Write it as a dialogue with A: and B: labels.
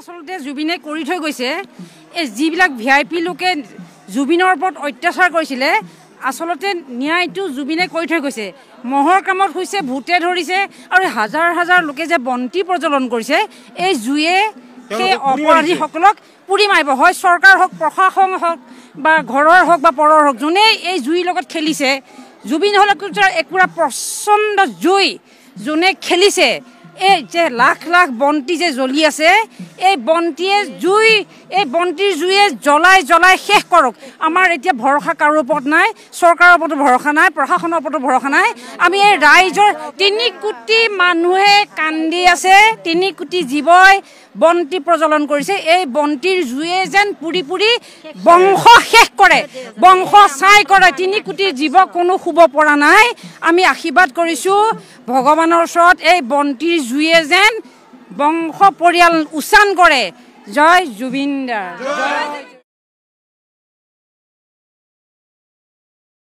A: আচলতে জুবিনে কৰি থৈ গৈছে এই যিবিলাক VIP লোকে জুবিনৰ ওপৰত অত্যাচাৰ কৰিছিলে আচলতে ন্যায়টো জুবিনে কৰি থৈ গৈছে মহৰ কামত হৈছে ভূতে ধৰিছে আৰু হাজাৰ হাজাৰ লোকে যে বন্তি প্ৰজ্বলন কৰিছে এই জুয়ে সেই অপৰাধীসকলক পুৰি মাৰিব হয় চৰকাৰ হওক প্ৰশাসন হওক বা ঘৰৰ হওক বা পৰৰ হওক যোনে এই জুইৰ লগত খেলিছে জুবিন হল একুৰা প্ৰচণ্ড জুই যোনে খেলিছে এই যে লাখ লাখ বন্তি যে জ্বলি আছে এই বন্তিয়ে জুই এই বন্তিৰ জুয়ে জ্বলাই জ্বলাই শেষ কৰক আমাৰ এতিয়া ভৰসা কাৰো ওপৰত নাই চৰকাৰৰ ওপৰতো ভৰসা নাই প্ৰশাসনৰ ওপৰতো ভৰসা নাই আমি এই ৰাইজৰ 3 কোটি মানুহে কান্দি আছে 3 কোটি জীৱই বন্তি প্ৰজ্বলন কৰিছে এই বন্তিৰ জুয়ে যেন পুৰি পুৰি বংশ শেষ কৰে বংশ ছাই কৰে 3 কোটি জীৱ কোনো শুব পৰা নাই আমি আশীৰ্বাদ কৰিছো ভগৱানৰ ওচৰত এই বন্তিৰ জুয়ে যেন বংশ পৰিয়াল উচান কৰে জয় জুবিন দা